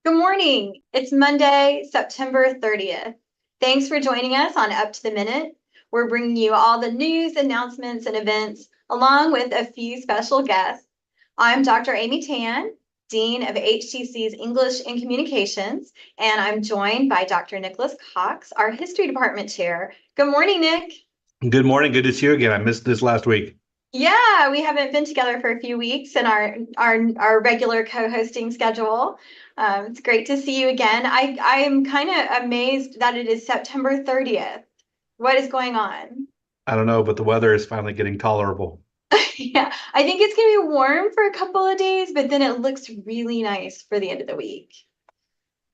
Good morning. It's Monday, September 30th. Thanks for joining us on Up to the Minute. We're bringing you all the news, announcements, and events, along with a few special guests. I'm Dr. Amy Tan, Dean of HCC's English and Communications, and I'm joined by Dr. Nicholas Cox, our History Department Chair. Good morning, Nick. Good morning. Good to see you again. I missed this last week. Yeah, we haven't been together for a few weeks in our regular co-hosting schedule. It's great to see you again. I am kind of amazed that it is September 30th. What is going on? I don't know, but the weather is finally getting tolerable. Yeah, I think it's gonna be warm for a couple of days, but then it looks really nice for the end of the week.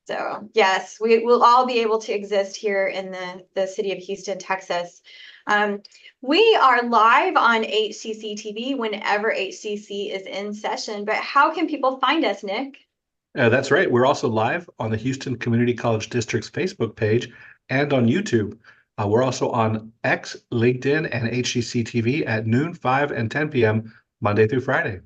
So yes, we will all be able to exist here in the city of Houston, Texas. We are live on HCCTV whenever HCC is in session, but how can people find us, Nick? That's right. We're also live on the Houston Community College District's Facebook page and on YouTube. We're also on X, LinkedIn, and HCCTV at noon, 5, and 10 p.m. Monday through Friday.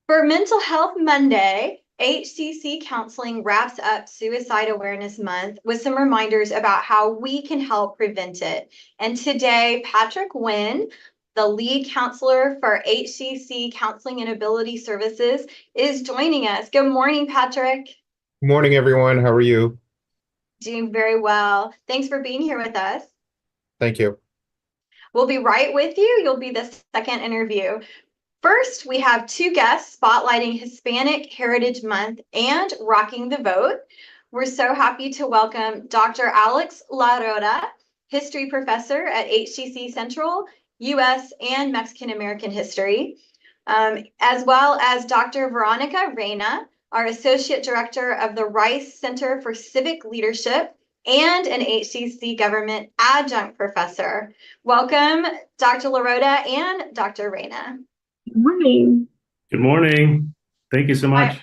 For Mental Health Monday, HCC Counseling wraps up Suicide Awareness Month with some reminders about how we can help prevent it. And today, Patrick Nguyen, the lead counselor for HCC Counseling and Ability Services, is joining us. Good morning, Patrick. Good morning, everyone. How are you? Doing very well. Thanks for being here with us. Thank you. We'll be right with you. You'll be the second interview. First, we have two guests spotlighting Hispanic Heritage Month and Rocking the Vote. We're so happy to welcome Dr. Alex LaRotta, history professor at HCC Central, U.S. and Mexican American History, as well as Dr. Verónica Reyna, our associate director of the Rice Center for Civic Leadership and an HCC government adjunct professor. Welcome, Dr. LaRotta and Dr. Reyna. Good morning. Good morning. Thank you so much.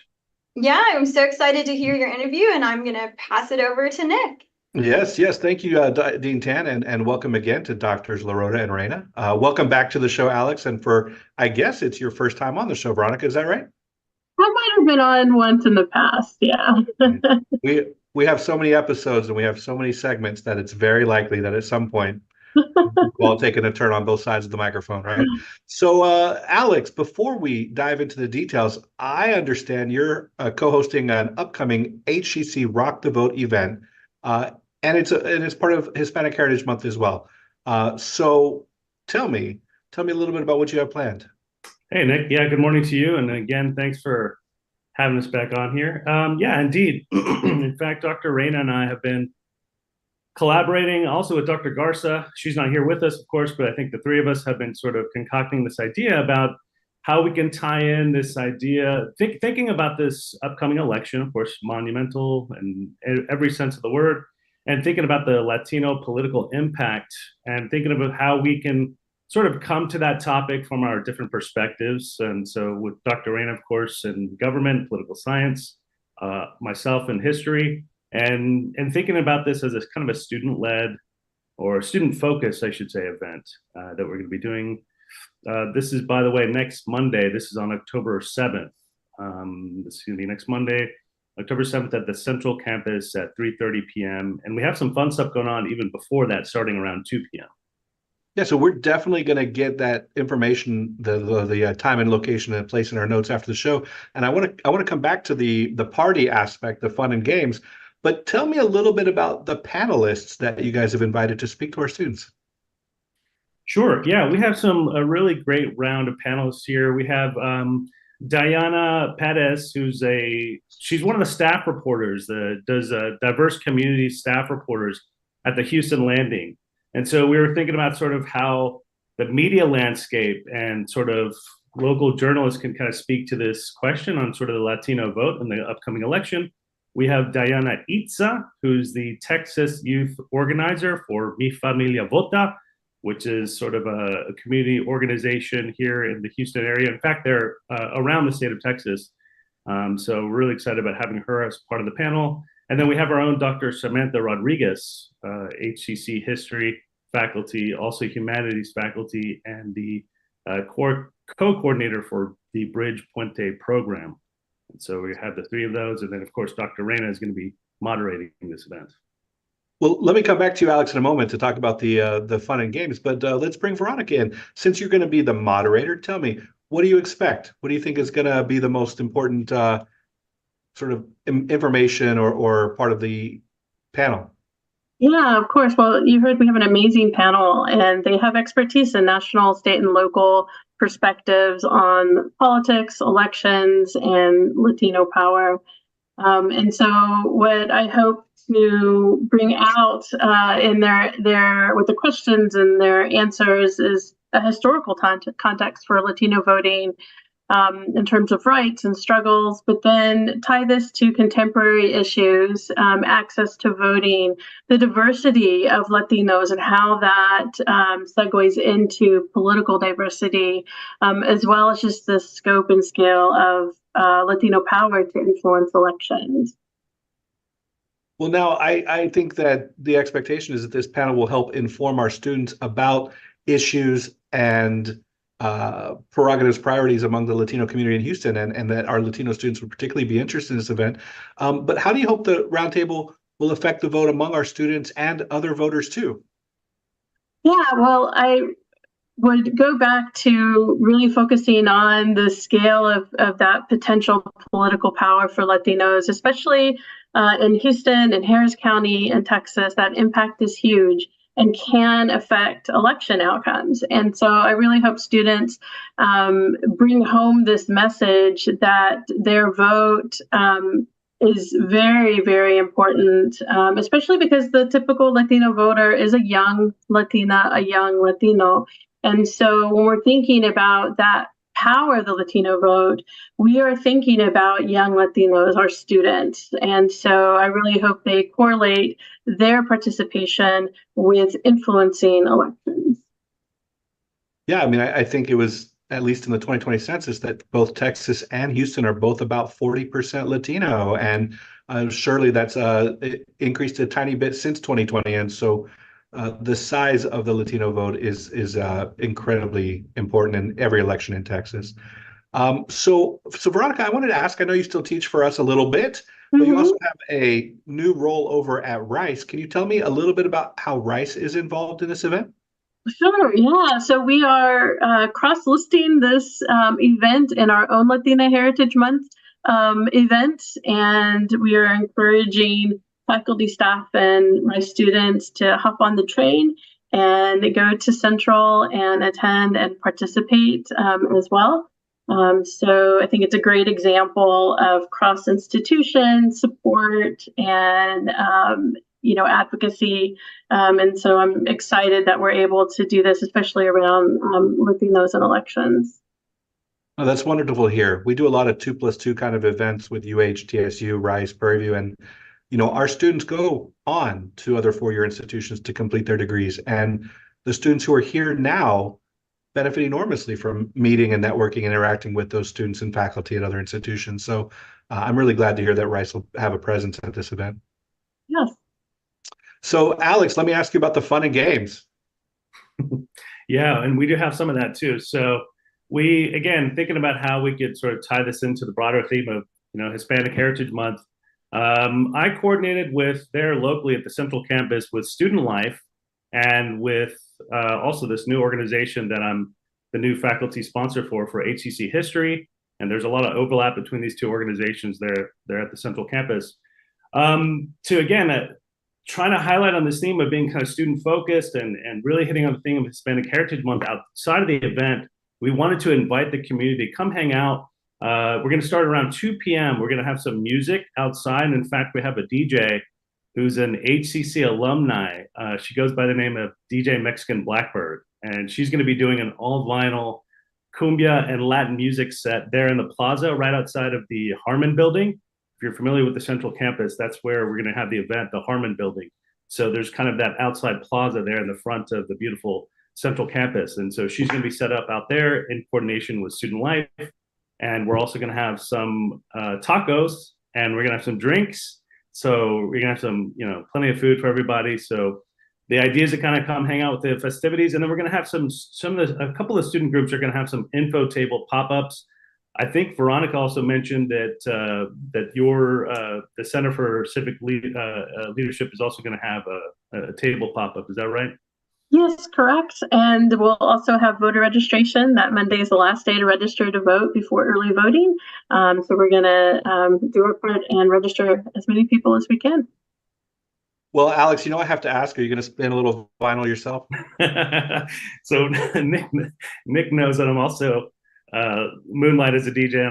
Yeah, I'm so excited to hear your interview, and I'm going to pass it over to Nick. Yes. Thank you, Dean Tan, and welcome again to Doctors LaRotta and Reyna. Welcome back to the show, Alex, and I guess it's your first time on the show, Veronica. Is that right? I might have been on once in the past, yeah. We have so many episodes and we have so many segments that it's very likely that at some point we've all taken a turn on both sides of the microphone, right? So, Alex, before we dive into the details, I understand you're co-hosting an upcoming HCC Rock the Vote event, and it's part of Hispanic Heritage Month as well. So, tell me a little bit about what you have planned. Hey, Nick. Yeah, good morning to you. And again, thanks for having us back on here. Yeah, indeed. In fact, Dr. Reyna and I have been collaborating also with Dr. Garza. She's not here with us, of course, but I think the three of us have been sort of concocting this idea about how we can tie in this idea, thinking about this upcoming election, of course, monumental in every sense of the word, and thinking about the Latino political impact and thinking about how we can sort of come to that topic from our different perspectives. And so with Dr. Reyna, of course, in government, political science, myself in history, and thinking about this as a kind of a student-led or student-focused, I should say, event that we're going to be doing. This is, by the way, next Monday. This is on October 7th. This is going to be next Monday, October 7th at the Central Campus at 3:30 p.m. And we have some fun stuff going on even before that, starting around 2 p.m. Yeah, so we're definitely going to get that information, the time and location and place in our notes after the show. And I want to come back to the party aspect, the fun and games. But tell me a little bit about the panelists that you guys have invited to speak to our students. Sure. Yeah, we have a really great round of panelists here. We have Diana Perez, she's one of the staff reporters that does diverse community staff reporters at the Houston Landing. And so we were thinking about sort of how the media landscape and sort of local journalists can kind of speak to this question on sort of the Latino vote in the upcoming election. We have Diana Itza, who's the Texas youth organizer for Mi Familia Vota, which is sort of a community organization here in the Houston area. In fact, they're around the state of Texas. So we're really excited about having her as part of the panel. And then we have our own Dr. Samantha Rodriguez, HCC history faculty, also humanities faculty, and the co-coordinator for the Bridge Puente program. And so we have the three of those. And then, of course, Dr. Reyna is going to be moderating this event. Well, let me come back to you, Alex, in a moment to talk about the fun and games. But let's bring Veronica in. Since you're going to be the moderator, tell me, what do you expect? What do you think is going to be the most important sort of information or part of the panel? Yeah, of course. Well, you heard we have an amazing panel, and they have expertise in national, state, and local perspectives on politics, elections, and Latino power. And so what I hope to bring out in their with the questions and their answers is a historical context for Latino voting in terms of rights and struggles, but then tie this to contemporary issues, access to voting, the diversity of Latinos and how that segues into political diversity, as well as just the scope and scale of Latino power to influence elections. Well, now I think that the expectation is that this panel will help inform our students about issues and prerogatives, priorities among the Latino community in Houston, and that our Latino students would particularly be interested in this event. But how do you hope the roundtable will affect the vote among our students and other voters too? Yeah, well, I would go back to really focusing on the scale of that potential political power for Latinos, especially in Houston and Harris County and Texas. That impact is huge and can affect election outcomes. And so I really hope students bring home this message that their vote is very, very important, especially because the typical Latino voter is a young Latina, a young Latino. And so when we're thinking about that power of the Latino vote, we are thinking about young Latinos, our students. And so I really hope they correlate their participation with influencing elections. Yeah, I mean, I think it was, at least in the 2020 census, that both Texas and Houston are both about 40% Latino. And surely that's increased a tiny bit since 2020. And so the size of the Latino vote is incredibly important in every election in Texas. So Veronica, I wanted to ask, I know you still teach for us a little bit, but you also have a new role over at Rice. Can you tell me a little bit about how Rice is involved in this event? Sure, yeah. So we are cross-listing this event in our own Latina Heritage Month event, and we are encouraging faculty, staff, and my students to hop on the train and go to Central and attend and participate as well. So I think it's a great example of cross-institution support and advocacy. And so I'm excited that we're able to do this, especially around Latinos and elections. Oh, that's wonderful to hear. We do a lot of 2+2 kind of events with UH, TSU, Rice, Prairie View, and our students go on to other four-year institutions to complete their degrees. And the students who are here now benefit enormously from meeting and networking and interacting with those students and faculty at other institutions. So I'm really glad to hear that Rice will have a presence at this event. Yes. So Alex, let me ask you about the fun and games. Yeah, and we do have some of that too. So we, again, thinking about how we could sort of tie this into the broader theme of, Hispanic Heritage Month. I coordinated with there locally at the Central Campus with Student Life and with also this new organization that I'm the new faculty sponsor for HCC History. And there's a lot of overlap between these two organizations there at the Central Campus. To again, trying to highlight on this theme of being kind of student focused and really hitting on the theme of Hispanic Heritage Month outside of the event, we wanted to invite the community to come hang out. We're going to start around 2 p.m. We're going to have some music outside. And in fact, we have a DJ who's an HCC alumni. She goes by the name of DJ Mexican Blackbird. And she's going to be doing an all vinyl cumbia and Latin music set there in the plaza right outside of the Harmon building. If you're familiar with the Central Campus, that's where we're going to have the event, the Harmon building. So there's kind of that outside plaza there in the front of the beautiful Central Campus. And so she's going to be set up out there in coordination with Student Life. And we're also going to have some tacos, and we're going to have some drinks. So we're going to have some, plenty of food for everybody. So the idea is to kind of come hang out with the festivities. And then we're going to have a couple of student groups are going to have some info table pop-ups I think Veronica also mentioned that the Center for Civic Leadership is also going to have a table pop up. Is that right? Yes, correct. And we'll also have voter registration. That Monday is the last day to register to vote before early voting. So we're going to do our part and register as many people as we can. Well, Alex, I have to ask, are you going to spin a little vinyl yourself? So Nick knows that I'm also moonlight as a DJ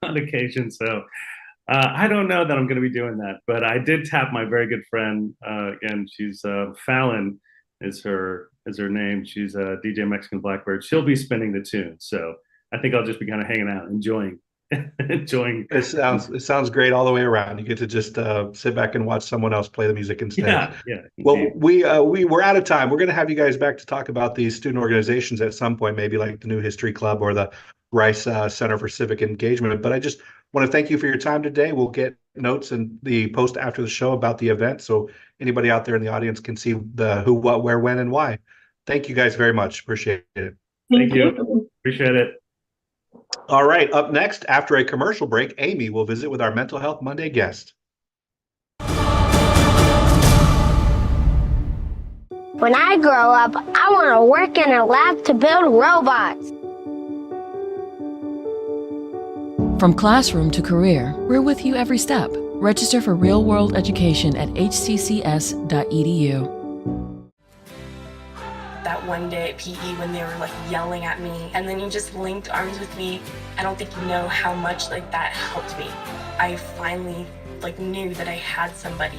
on occasion. So I don't know that I'm going to be doing that, but I did tap my very good friend. Again, she's Fallon is her name. She's a DJ Mexican Blackbird. She'll be spinning the tune. So I think I'll just be kind of hanging out, enjoying. It sounds great all the way around. You get to just sit back and watch someone else play the music instead. Yeah. Well, we're out of time. We're going to have you guys back to talk about these student organizations at some point, maybe like the New History Club or the Rice Center for Civic Engagement. But I just want to thank you for your time today. We'll get notes and the post after the show about the event, so anybody out there in the audience can see the who, what, where, when, and why. Thank you guys very much. Appreciate it. Thank you. Appreciate it. All right, up next, after a commercial break, Amy will visit with our Mental Health Monday guest. When I grow up, I want to work in a lab to build robots. From classroom to career, we're with you every step. Register for real-world education at hccs.edu. That one day at PE when they were like yelling at me and then you just linked arms with me. I don't think you know how much like that helped me. I finally like knew that I had somebody.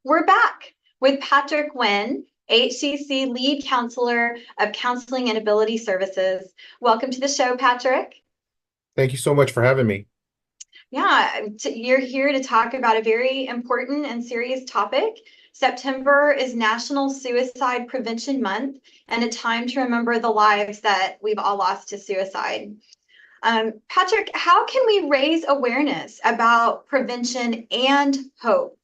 We're back with Patrick Nguyen, HCC Lead Counselor of Counseling and Ability Services. Welcome to the show, Patrick. Thank you so much for having me. Yeah, you're here to talk about a very important and serious topic. September is National Suicide Prevention Month and a time to remember the lives that we've all lost to suicide. Patrick, how can we raise awareness about prevention and hope?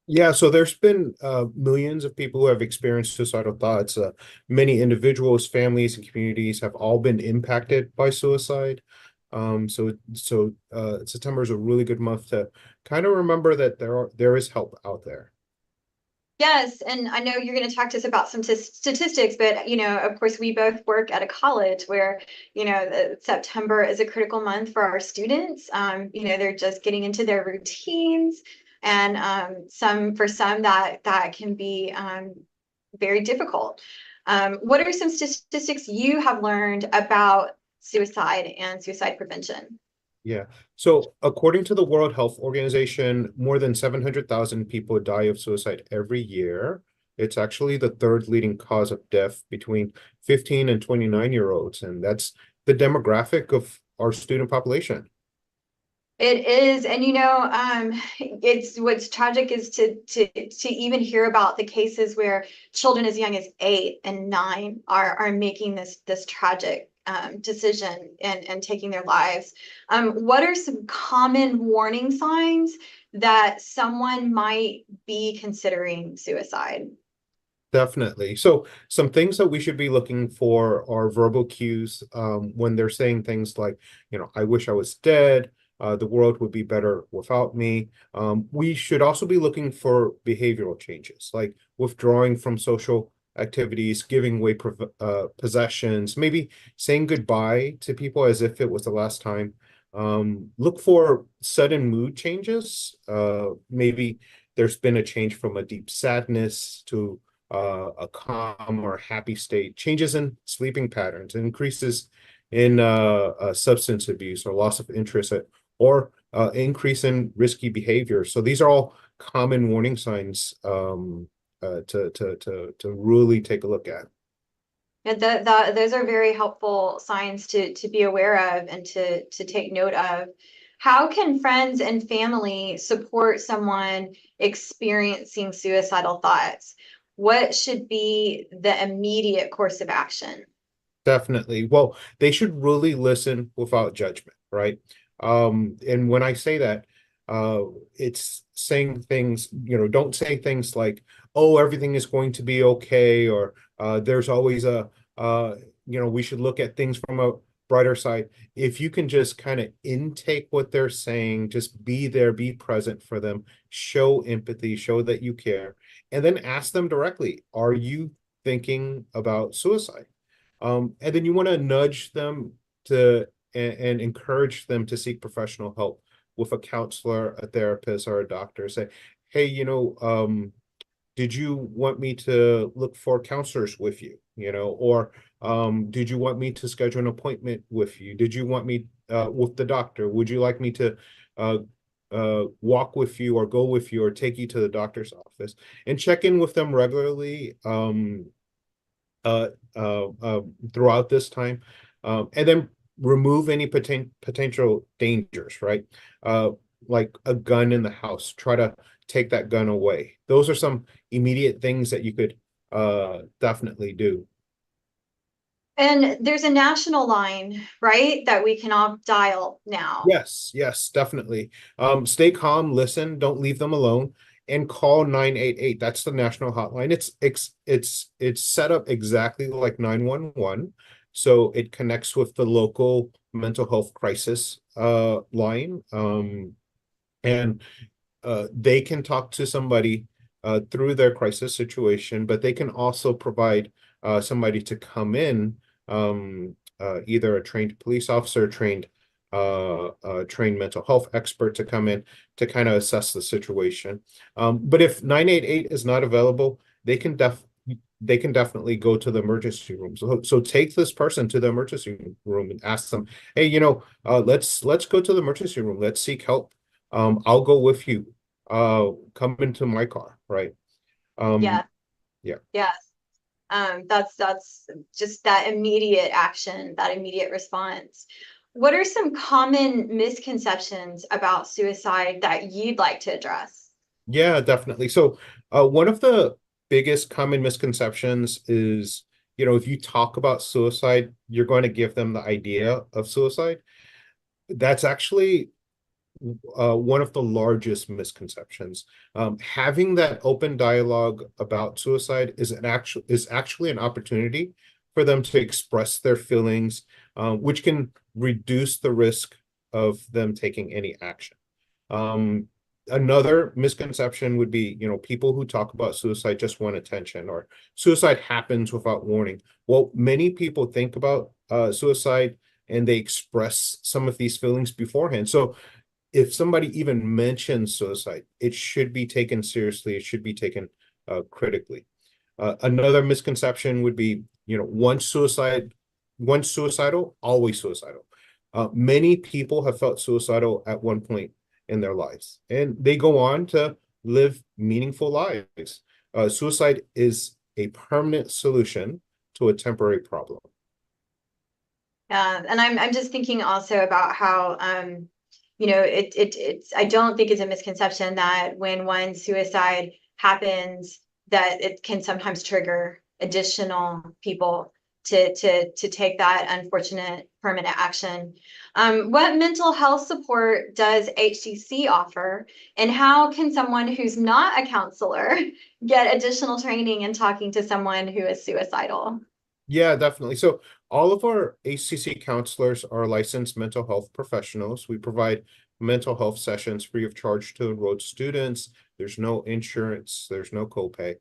Yeah, so there's been millions of people who have experienced suicidal thoughts. Many individuals, families, and communities have all been impacted by suicide. So September is a really good month to kind of remember that there is help out there. Yes, and I know you're going to talk to us about some statistics, but of course, we both work at a college where September is a critical month for our students. They're just getting into their routines, and for some that can be very difficult. What are some statistics you have learned about suicide and suicide prevention? Yeah. So according to the World Health Organization, more than 700,000 people die of suicide every year. It's actually the third leading cause of death between 15 and 29-year-olds, and that's the demographic of our student population. It is, and it's what's tragic is to even hear about the cases where children as young as 8 and 9 are making this tragic decision and taking their lives. What are some common warning signs that someone might be considering suicide? Definitely. So some things that we should be looking for are verbal cues when they're saying things like, I wish I was dead. The world would be better without me. We should also be looking for behavioral changes, like withdrawing from social activities, giving away possessions, maybe saying goodbye to people as if it was the last time. Look for sudden mood changes. Maybe there's been a change from a deep sadness to a calm or happy state, changes in sleeping patterns, increases in substance abuse or loss of interest, or increase in risky behavior. So these are all common warning signs to really take a look at. Yeah, those are very helpful signs to be aware of and to take note of. How can friends and family support someone experiencing suicidal thoughts? What should be the immediate course of action? Definitely. Well, they should really listen without judgment, right? And when I say that, it's saying things, don't say things like, oh, everything is going to be okay, or there's always we should look at things from a brighter side. If you can just kind of intake what they're saying, just be there, be present for them, show empathy, show that you care, and then ask them directly, are you thinking about suicide? And then you want to nudge them and encourage them to seek professional help with a counselor, a therapist, or a doctor. Say, hey, did you want me to look for counselors with you? Or did you want me to schedule an appointment with you? Did you want me with the doctor? Would you like me to walk with you or go with you or take you to the doctor's office? And check in with them regularly throughout this time, and then remove any potential dangers, right? Like a gun in the house, try to take that gun away. Those are some immediate things that you could definitely do. And there's a national line, right, that we can all dial now. Yes, definitely. Stay calm, listen, don't leave them alone, and call 988. That's the national hotline. It's set up exactly like 911. So it connects with the local mental health crisis line. And they can talk to somebody through their crisis situation, but they can also provide somebody to come in, either a trained police officer, trained mental health expert to come in to kind of assess the situation. But if 988 is not available, they can definitely go to the emergency room. So take this person to the emergency room and ask them, hey, let's go to the emergency room. Let's seek help. I'll go with you. Come into my car, right? Yeah. Yes. That's just that immediate action, that immediate response. What are some common misconceptions about suicide that you'd like to address? Yeah, definitely. So one of the biggest common misconceptions is, if you talk about suicide, you're going to give them the idea of suicide. That's actually one of the largest misconceptions. Having that open dialogue about suicide is actually an opportunity for them to express their feelings, which can reduce the risk of them taking any action. Another misconception would be, people who talk about suicide just want attention, or suicide happens without warning. Well, many people think about suicide and they express some of these feelings beforehand. So if somebody even mentions suicide, it should be taken seriously. It should be taken critically. Another misconception would be, once suicidal, always suicidal. Many people have felt suicidal at one point in their lives, and they go on to live meaningful lives. Suicide is a permanent solution to a temporary problem. And I'm just thinking also about how it's I don't think it's a misconception that when one suicide happens, that it can sometimes trigger additional people to take that unfortunate permanent action. What mental health support does HCC offer, and how can someone who's not a counselor get additional training in talking to someone who is suicidal? Yeah, definitely. So all of our HCC counselors are licensed mental health professionals. We provide mental health sessions free of charge to enrolled students. There's no insurance, there's no copay.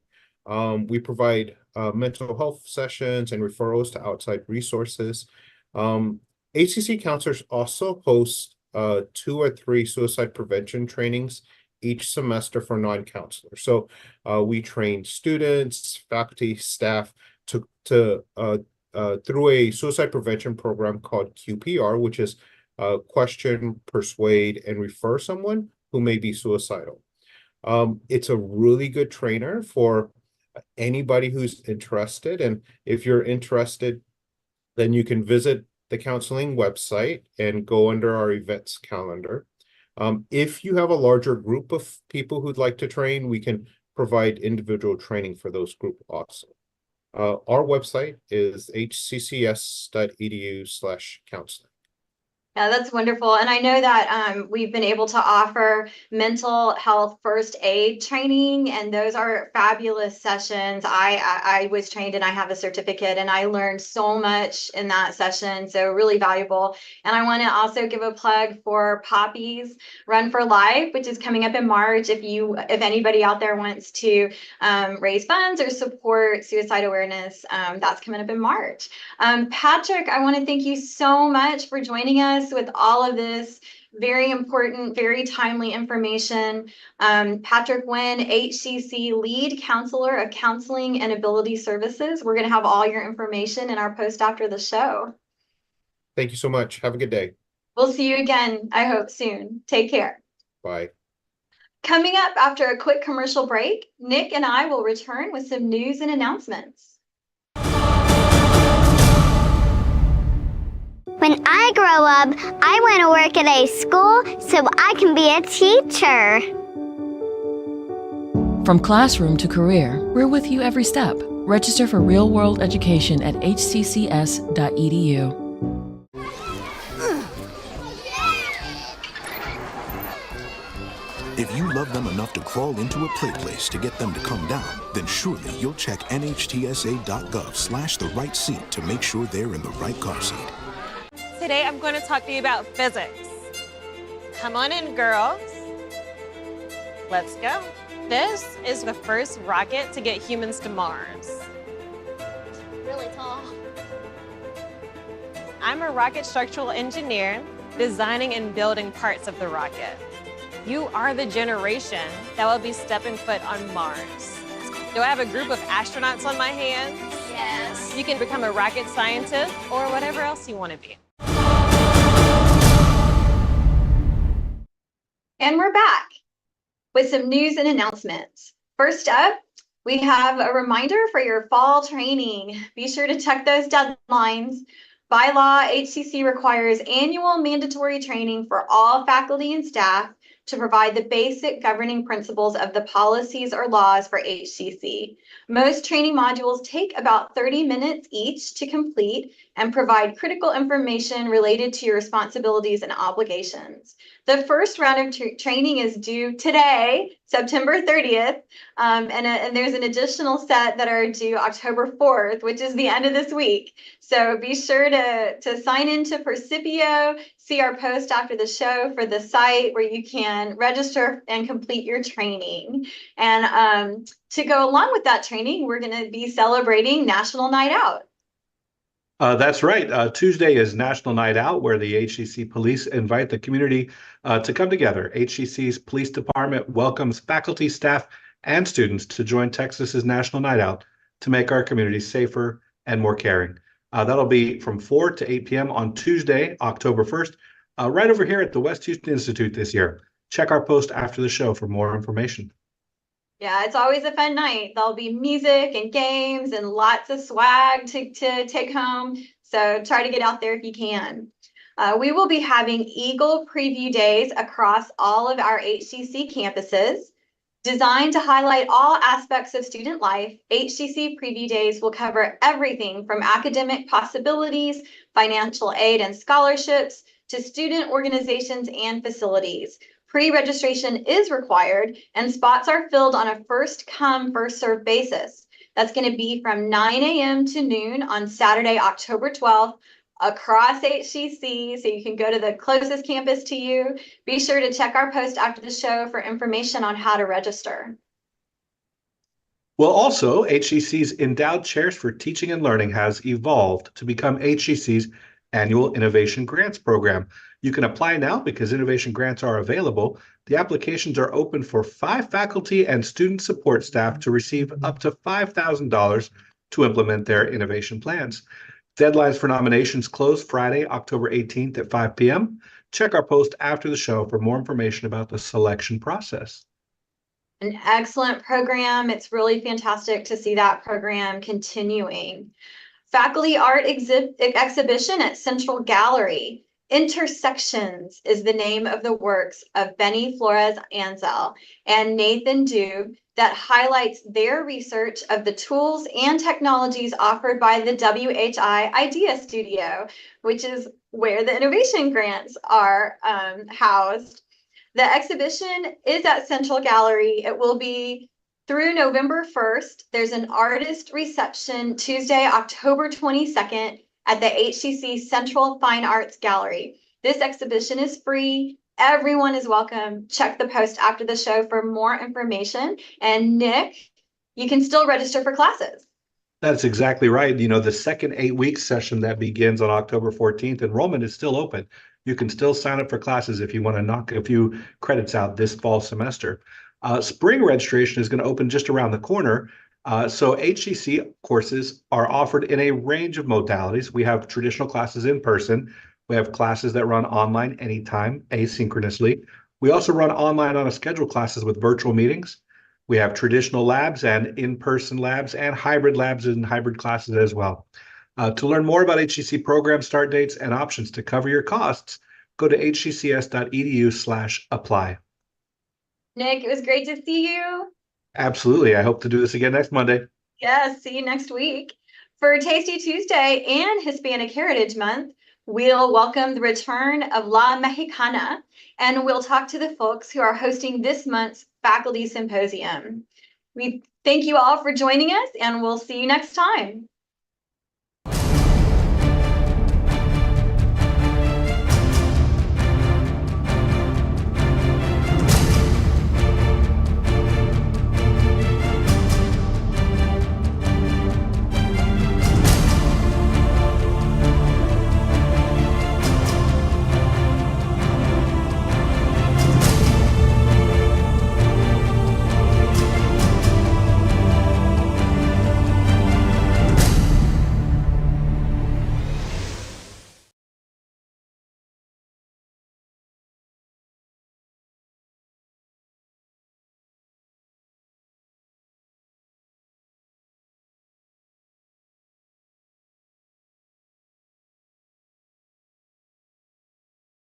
We provide mental health sessions and referrals to outside resources. HCC counselors also host 2 or 3 suicide prevention trainings each semester for non-counselors. So we train students, faculty, staff through a suicide prevention program called QPR, which is question, persuade, and refer someone who may be suicidal. It's a really good trainer for anybody who's interested. And if you're interested, then you can visit the counseling website and go under our events calendar. If you have a larger group of people who'd like to train, we can provide individual training for those group also. Our website is hccs.edu/counseling. Yeah, that's wonderful. And I know that we've been able to offer mental health first aid training, and those are fabulous sessions. I was trained and I have a certificate, and I learned so much in that session. So really valuable. And I want to also give a plug for Poppy's Run for Life, which is coming up in March. If anybody out there wants to raise funds or support suicide awareness, that's coming up in March. Patrick, I want to thank you so much for joining us with all of this very important, very timely information. Patrick Nguyen, HCC Lead Counselor of Counseling and Ability Services. We're going to have all your information in our post after the show. Thank you so much. Have a good day. We'll see you again, I hope soon. Take care. Bye. Coming up after a quick commercial break, Nick and I will return with some news and announcements. When I grow up, I want to work at a school so I can be a teacher. From classroom to career, we're with you every step. Register for real-world education at hccs.edu. If you love them enough to crawl into a play place to get them to come down, then surely you'll check nhtsa.gov/the right seat to make sure they're in the right car seat. Today I'm going to talk to you about physics. Come on in, girls. Let's go. This is the first rocket to get humans to Mars. Really tall. I'm a rocket structural engineer, designing and building parts of the rocket. You are the generation that will be stepping foot on Mars. Do I have a group of astronauts on my hands? Yes. You can become a rocket scientist or whatever else you want to be. And we're back with some news and announcements. First up, we have a reminder for your fall training. Be sure to check those deadlines. By law, HCC requires annual mandatory training for all faculty and staff to provide the basic governing principles of the policies or laws for HCC. Most training modules take about 30 minutes each to complete and provide critical information related to your responsibilities and obligations. The first round of training is due today, September 30th, and there's an additional set that are due October 4th, which is the end of this week. So be sure to sign into Percipio, see our post after the show for the site where you can register and complete your training. And to go along with that training, we're going to be celebrating National Night Out. That's right. Tuesday is National Night Out, where the HCC Police invite the community to come together. HCC's Police Department welcomes faculty, staff, and students to join Texas's National Night Out to make our community safer and more caring. That'll be from 4 to 8 p.m. on Tuesday, October 1st, right over here at the West Houston Institute this year. Check our post after the show for more information. Yeah, it's always a fun night. There'll be music and games and lots of swag to take home. So try to get out there if you can. We will be having Eagle Preview Days across all of our HCC campuses. Designed to highlight all aspects of student life, HCC Preview Days will cover everything from academic possibilities, financial aid and scholarships, to student organizations and facilities. Pre-registration is required, and spots are filled on a first-come, first-served basis. That's going to be from 9 a.m. to noon on Saturday, October 12th, across HCC, so you can go to the closest campus to you. Be sure to check our post after the show for information on how to register. Well, also, HCC's Endowed Chairs for Teaching and Learning has evolved to become HCC's annual Innovation Grants program. You can apply now because innovation grants are available. The applications are open for 5 faculty and student support staff to receive up to $5,000 to implement their innovation plans. Deadlines for nominations close Friday, October 18th at 5 p.m. Check our post after the show for more information about the selection process. An excellent program. It's really fantastic to see that program continuing. Faculty art exhibition at Central Gallery. Intersections is the name of the works of Benny Flores Ansel and Nathan Dube that highlights their research of the tools and technologies offered by the WHI Idea Studio, which is where the innovation grants are housed. The exhibition is at Central Gallery. It will be through November 1st. There's an artist reception Tuesday, October 22nd at the HCC Central Fine Arts Gallery. This exhibition is free. Everyone is welcome. Check the post after the show for more information. And Nick, you can still register for classes. That's exactly right. You know, the second 8-week session that begins on October 14th, enrollment is still open. You can still sign up for classes if you want to knock a few credits out this fall semester. Spring registration is going to open just around the corner. So HCC courses are offered in a range of modalities. We have traditional classes in person. We have classes that run online anytime, asynchronously. We also run online on a schedule classes with virtual meetings. We have traditional labs and in-person labs and hybrid labs and hybrid classes as well. To learn more about HCC program start dates and options to cover your costs, go to hccs.edu/apply. Nick, it was great to see you. Absolutely. I hope to do this again next Monday. Yes, see you next week. For Tasty Tuesday and Hispanic Heritage Month, we'll welcome the return of La Mexicana, and we'll talk to the folks who are hosting this month's faculty symposium. We thank you all for joining us, and we'll see you next time.